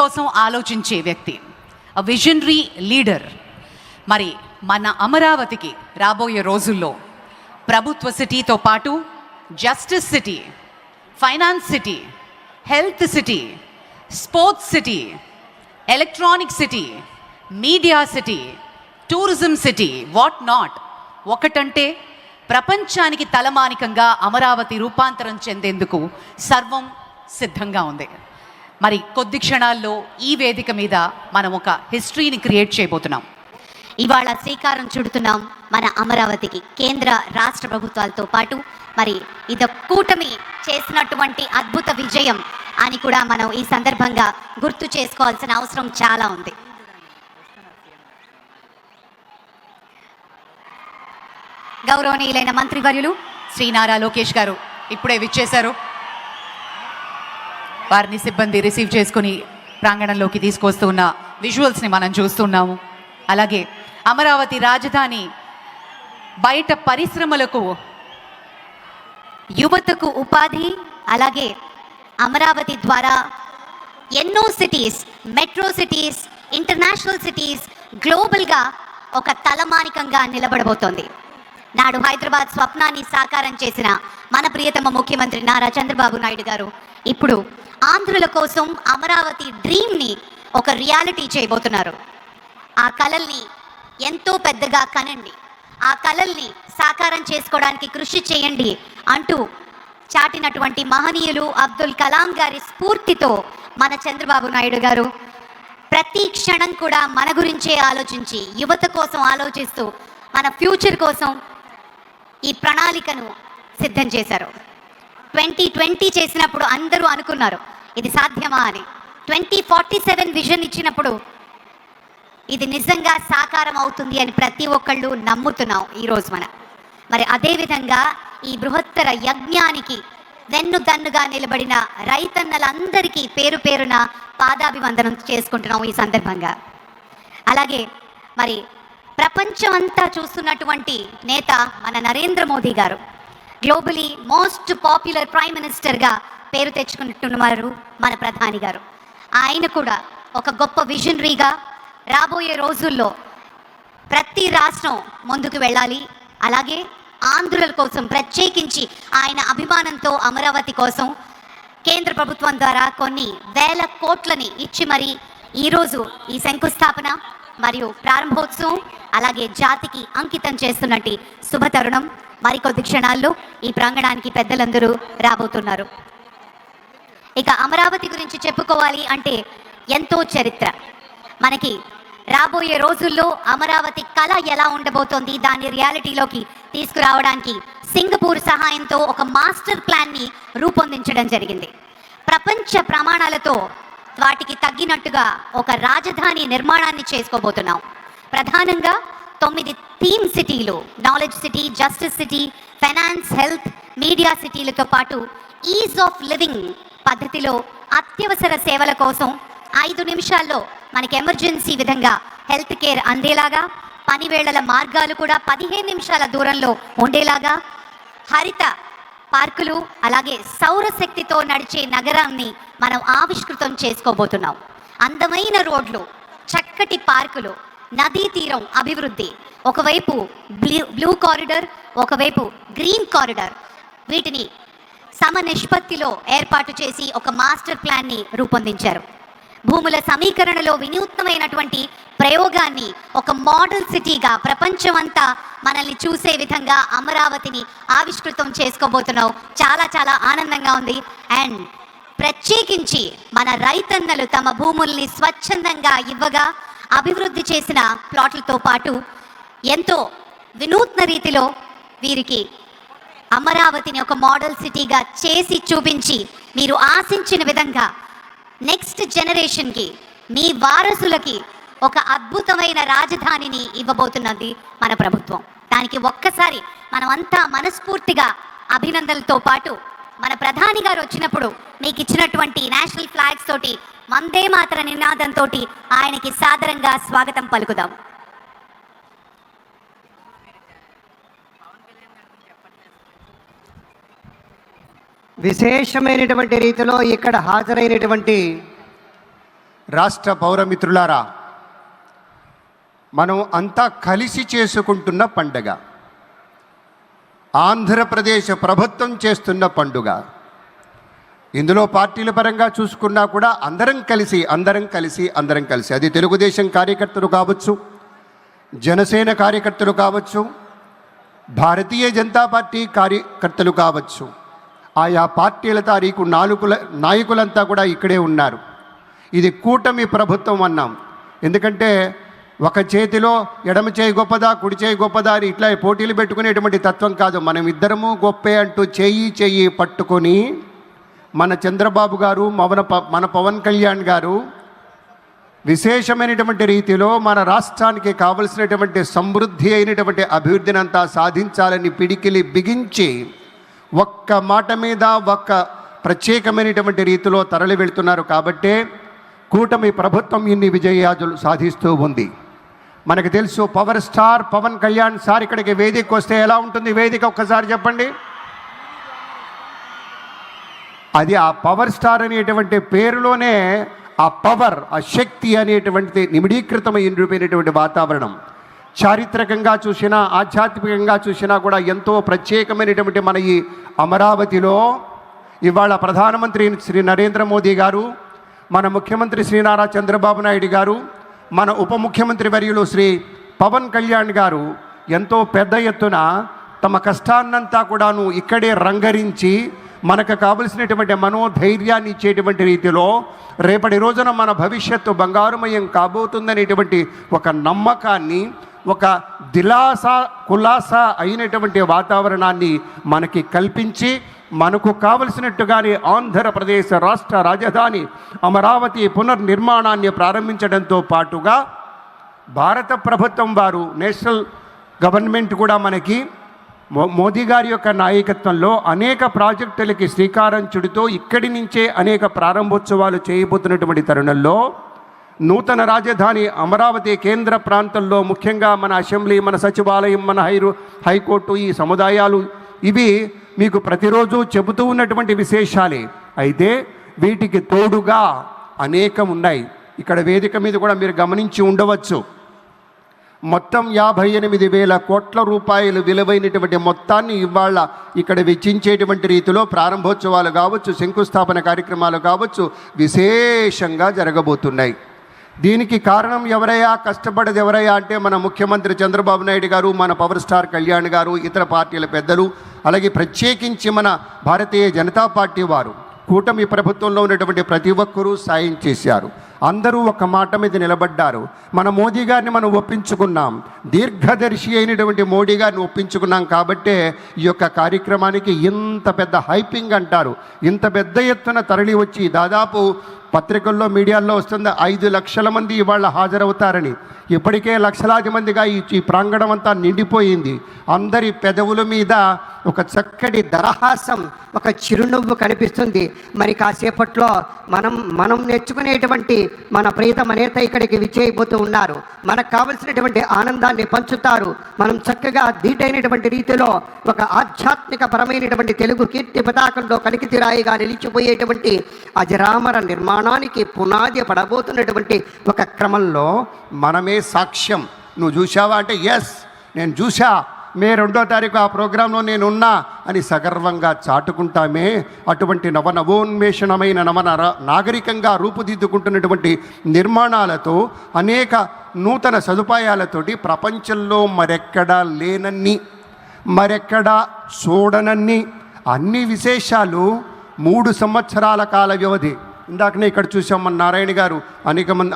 కోసం ఆలోచించే వ్యక్తి, విజనరీ లీడర్. మరి మన అమరావతికి రాబోయే రోజుల్లో ప్రభుత్వ సిటీతో పాటు justice city, finance city, health city, sports city, electronic city, media city, tourism city, what not, ఒకటంటే ప్రపంచానికి తలమానికంగా అమరావతి రూపాంతరం చెందేందుకు సర్వం సిద్ధంగా ఉంది. మరి కొద్ది క్షణాల్లో ఈ వేదిక మీద మనం ఒక హిస్టరీని క్రియేట్ చేయబోతున్నాం. ఇవాళ శ్రీకారం చుడుతున్నాం మన అమరావతికి. కేంద్ర రాష్ట్ర ప్రభుత్వాలతో పాటు మరి ఇది కూటమి చేసినటువంటి అద్భుత విజయం అని కూడా మనం ఈ సందర్భంగా గుర్తు చేసుకోవాల్సిన అవసరం చాలా ఉంది. గౌరవనీయులైన మంత్రివర్యులు శ్రీ నారా లోకేష్ గారు ఇప్పుడే విచ్చేశారు. వారిని సిబ్బంది రిసీవ్ చేసుకుని ప్రాంగణంలోకి తీసుకొస్తూ ఉన్న విజువల్స్ని మనం చూస్తున్నాము. అలాగే అమరావతి రాజధాని బయట పరిశ్రమలకు, యువతకు ఉపాధి, అలాగే అమరావతి ద్వారా ఎన్నో cities, metro cities, international cities గ్లోబల్గా ఒక తలమానికంగా నిలబడబోతోంది. నాడు హైదరాబాద్ స్వప్నాన్ని సాకారం చేసిన మన ప్రియతమ ముఖ్యమంత్రి నారా చంద్రబాబు నాయుడు గారు ఇప్పుడు ఆంధ్రుల కోసం అమరావతి డ్రీమ్ని ఒక రియాలిటీ చేయబోతున్నారు. ఆ కలల్ని ఎంతో పెద్దగా కనండి, ఆ కలల్ని సాకారం చేసుకోవడానికి కృషి చేయండి అంటూ చాటినటువంటి మహనీయులు అబ్దుల్ కలాం గారి స్ఫూర్తితో మన చంద్రబాబు నాయుడు గారు ప్రతి క్షణం కూడా మన గురించే ఆలోచించి, యువత కోసం ఆలోచిస్తూ, మన ఫ్యూచర్ కోసం ఈ ప్రణాళికను సిద్ధం చేశారు. 2020 చేసినప్పుడు అందరూ అనుకున్నారు ఇది సాధ్యమా అని. 2047 విజన్ ఇచ్చినప్పుడు ఇది నిజంగా సాకారం అవుతుంది అని ప్రతి ఒక్కళ్ళు నమ్ముతున్నాం ఈరోజు మరి అదేవిధంగా ఈ బృహత్తర యజ్ఞానికి వెన్నుదన్నుగా నిలబడిన రైతన్నలందరికీ పేరు పేరున పాదాభివందనం చేసుకుంటున్నాం ఈ సందర్భంగా. అలాగే మరి ప్రపంచం అంతా చూస్తున్నటువంటి నేత మన నరేంద్ర మోదీ గారు గ్లోబలీ మోస్ట్ పాపులర్ ప్రైమ్ మినిస్టర్గా పేరు తెచ్చుకుంటున్నారు మన ప్రధాని గారు. ఆయన కూడా ఒక గొప్ప విజనరీగా రాబోయే రోజుల్లో ప్రతి రాష్ట్రం ముందుకు వెళ్ళాలి. అలాగే ఆంధ్రుల కోసం ప్రత్యేకించి ఆయన అభిమానంతో అమరావతి కోసం కేంద్ర ప్రభుత్వం ద్వారా కొన్ని వేల కోట్లని ఇచ్చి మరి ఈరోజు ఈ శంకుస్థాపన మరియు ప్రారంభోత్సవం అలాగే జాతికి అంకితం చేస్తున్నట్టు శుభతరుణం. మరికొద్ది క్షణాల్లో ఈ ప్రాంగణానికి పెద్దలందరూ రాబోతున్నారు. ఇక అమరావతి గురించి చెప్పుకోవాలి అంటే ఎంతో చరిత్ర. మనకి రాబోయే రోజుల్లో అమరావతి కళ ఎలా ఉండబోతోంది, దాన్ని రియాలిటీలోకి తీసుకురావడానికి సింగపూర్ సహాయంతో ఒక మాస్టర్ ప్లాన్ని రూపొందించడం జరిగింది. ప్రపంచ ప్రమాణాలతో వాటికి తగ్గినట్టుగా ఒక రాజధాని నిర్మాణాన్ని చేసుకోబోతున్నాం. ప్రధానంగా 9 థీమ్ సిటీలు, knowledge city, justice city, finance, health, media సిటీలతో పాటు ఈజ్ ఆఫ్ లివింగ్ పద్ధతిలో అత్యవసర సేవల కోసం 5 నిమిషాల్లో మనకి ఎమర్జెన్సీ విధంగా హెల్త్ కేర్ అందేలాగా, పనివేళల మార్గాలు కూడా 15 నిమిషాల దూరంలో ఉండేలాగా, హరిత పార్కులు, అలాగే సౌరశక్తితో నడిచే నగరాన్ని మనం ఆవిష్కృతం చేసుకోబోతున్నాం. అందమైన రోడ్లు, చక్కటి పార్కులు, నదీ తీరం అభివృద్ధి, ఒకవైపు బ్లూ కారిడార్, ఒకవైపు గ్రీన్ కారిడార్, వీటిని సమనిష్పత్తిలో ఏర్పాటు చేసి ఒక మాస్టర్ ప్లాన్ని రూపొందించారు. భూముల సమీకరణలో వినూత్నమైనటువంటి ప్రయోగాన్ని ఒక మోడల్ సిటీగా ప్రపంచమంతా మనల్ని చూసే విధంగా అమరావతిని ఆవిష్కృతం చేసుకోబోతున్నాం. చాలా చాలా ఆనందంగా ఉంది. అండ్ ప్రత్యేకించి మన రైతన్నలు తమ భూముల్ని స్వచ్ఛందంగా ఇవ్వగా అభివృద్ధి చేసిన ప్లాట్లతో పాటు ఎంతో వినూత్న రీతిలో వీరికి అమరావతిని ఒక మోడల్ సిటీగా చేసి చూపించి మీరు ఆశించిన విధంగా నెక్స్ట్ జనరేషన్కి, మీ వారసులకి ఒక అద్భుతమైన రాజధానిని ఇవ్వబోతున్నది మన ప్రభుత్వం. దానికి ఒక్కసారి మనమంతా మనస్ఫూర్తిగా అభినందనలతో పాటు మన ప్రధాని గారు వచ్చినప్పుడు మీకు ఇచ్చినటువంటి నేషనల్ ఫ్లాగ్స్ తోటి, వందే మాతర నినాదంతో ఆయనకి సాదరంగా స్వాగతం పలుకుదాం. విశేషమైనటువంటి రీతిలో ఇక్కడ హాజరైనటువంటి రాష్ట్ర పౌరమిత్రులారా, మనం అంతా కలిసి చేసుకుంటున్న పండగ, ఆంధ్రప్రదేశ్ ప్రభుత్వం చేస్తున్న పండుగ. ఇందులో పార్టీల పరంగా చూసుకున్నా కూడా అందరం కలిసి అది తెలుగుదేశం కార్యకర్తలు కావచ్చు, జనసేన కార్యకర్తలు కావచ్చు, భారతీయ జనతా పార్టీ కార్యకర్తలు కావచ్చు, ఆయా పార్టీల తారీఖు నాయకులంతా కూడా ఇక్కడే ఉన్నారు. ఇది కూటమి ప్రభుత్వం అన్నాం. ఎందుకంటే ఒక చేతిలో ఎడమ చేయి గొప్పదా, కుడి చేయి గొప్పదా అని ఇట్లా పోటీలు పెట్టుకునేటువంటి తత్వం కాదు. మనం ఇద్దరము గొప్పే అంటూ చెయ్యి పట్టుకొని మన చంద్రబాబు గారు, మన పవన్ కళ్యాణ్ గారు విశేషమైనటువంటి రీతిలో మన రాష్ట్రానికి కావలసినటువంటి సమృద్ధి అయినటువంటి అభివృద్ధిని అంతా సాధించాలని పిడికిలి బిగించి ఒక్క మాట మీద ఒక్క ప్రత్యేకమైనటువంటి రీతిలో తరలి వెళ్తున్నారు. కాబట్టే కూటమి ప్రభుత్వం ఇన్ని విజయాలు సాధిస్తూ ఉంది. మనకు తెలుసు, power star Pawan Kalyan sir ఇక్కడికి వేదికకు వస్తే ఎలా ఉంటుంది వేదిక, ఒక్కసారి చెప్పండి. అది ఆ పవర్ స్టార్ అనేటువంటి పేరులోనే ఆ పవర్, ఆ శక్తి అనేటువంటిది నిమిడీకృతమైనటువంటి వాతావరణం. చారిత్రకంగా చూసినా, ఆధ్యాత్మికంగా చూసినా కూడా ఎంతో ప్రత్యేకమైనటువంటి మన ఈ అమరావతిలో ఇవాళ ప్రధానమంత్రి శ్రీ నరేంద్ర మోదీ గారు, మన ముఖ్యమంత్రి శ్రీ నారా చంద్రబాబు నాయుడు గారు, మన ఉప ముఖ్యమంత్రి వర్యులు శ్రీ పవన్ కళ్యాణ్ గారు ఎంతో పెద్ద ఎత్తున తమ కష్టాన్నంతా కూడాను ఇక్కడే రంగరించి మనకు కావలసినటువంటి మనోధైర్యాన్ని ఇచ్చేటువంటి రీతిలో రేపటి రోజున మన భవిష్యత్తు బంగారుమయం కాబోతుందనేటువంటి ఒక నమ్మకాన్ని, ఒక కులాసా అయినటువంటి వాతావరణాన్ని మనకి కల్పించి మనకు కావలసినట్టుగానే ఆంధ్రప్రదేశ్ రాష్ట్ర రాజధాని అమరావతి పునర్నిర్మాణాన్ని ప్రారంభించడంతో పాటుగా భారత ప్రభుత్వం వారు, నేషనల్ గవర్నమెంట్ కూడా మనకి మోదీ గారి యొక్క నాయకత్వంలో అనేక ప్రాజెక్టులకి శ్రీకారం చుడుతూ ఇక్కడి నుంచే అనేక ప్రారంభోత్సవాలు చేయబోతున్నటువంటి తరుణంలో నూతన రాజధాని అమరావతి కేంద్ర ప్రాంతంలో ముఖ్యంగా మన అసెంబ్లీ, మన సచివాలయం, మన హైకోర్టు, ఈ సముదాయాలు ఇవి మీకు ప్రతిరోజు చెబుతూ ఉన్నటువంటి విశేషాలే. అయితే వీటికి తోడుగా అనేకం ఉన్నాయి. ఇక్కడ వేదిక మీద కూడా మీరు గమనించి ఉండవచ్చు. మొత్తం 58,000 కోట్ల రూపాయలు విలువైనటువంటి మొత్తాన్ని ఇవాళ ఇక్కడ వెచ్చించేటువంటి రీతిలో ప్రారంభోత్సవాలు కావచ్చు, శంకుస్థాపన కార్యక్రమాలు కావచ్చు విశేషంగా జరగబోతున్నాయి. దీనికి కారణం ఎవరయ్యా, కష్టపడేది ఎవరయ్యా అంటే మన ముఖ్యమంత్రి చంద్రబాబు నాయుడు గారు, మన పవర్ స్టార్ కళ్యాణ్ గారు, ఇతర పార్టీల పెద్దలు, అలాగే ప్రత్యేకించి మన భారతీయ జనతా పార్టీ వారు, కూటమి ప్రభుత్వంలో ఉన్నటువంటి ప్రతి ఒక్కరూ సాయం చేశారు. అందరూ ఒక మాట మీద నిలబడ్డారు. మన మోదీ గారిని మనం ఒప్పించుకున్నాం, దీర్ఘదర్శి అయినటువంటి మోడీ గారిని ఒప్పించుకున్నాం. కాబట్టే ఈ యొక్క కార్యక్రమానికి ఇంత పెద్ద హైపింగ్ అంటారు, ఇంత పెద్ద ఎత్తున తరలి వచ్చి దాదాపు పత్రికల్లో, మీడియాల్లో వస్తుంది 5 లక్షల మంది ఇవాళ హాజరవుతారని. ఇప్పటికే లక్షలాది మందిగా ఈ ప్రాంగణం అంతా నిండిపోయింది. అందరి పెదవుల మీద ఒక చక్కటి దరహాసం, ఒక చిరునవ్వు కనిపిస్తుంది. మరి కాసేపట్లో మనం నేర్చుకునేటువంటి మన ప్రియతమ నేత ఇక్కడికి విచ్చేయబోతూ ఉన్నారు. మనకు కావలసినటువంటి ఆనందాన్ని పంచుతారు. మనం చక్కగా ధీటైనటువంటి రీతిలో ఒక ఆధ్యాత్మిక పరమైనటువంటి తెలుగు కీర్తి పతాకంలో కలికితిరాయిగా నిలిచిపోయేటువంటి అజరామర నిర్మాణానికి పునాది పడబోతున్నటువంటి ఒక క్రమంలో మనమే సాక్ష్యం. నువ్వు చూసావా అంటే ఎస్, నేను చూసా, మే 2వ తారీఖు ఆ ప్రోగ్రాంలో నేనున్నా అని సగర్వంగా చాటుకుంటామే. అటువంటి నవోన్మేషణమైన నాగరికంగా రూపుదిద్దుకుంటున్నటువంటి నిర్మాణాలతో, అనేక నూతన సదుపాయాలతోటి ప్రపంచంలో మరెక్కడా లేనన్ని, మరెక్కడా చూడనన్ని అన్ని విశేషాలు 3 సంవత్సరాల కాల వ్యవధి. ఇందాకనే ఇక్కడ చూసాం మన నారాయణ గారు అనేక మంది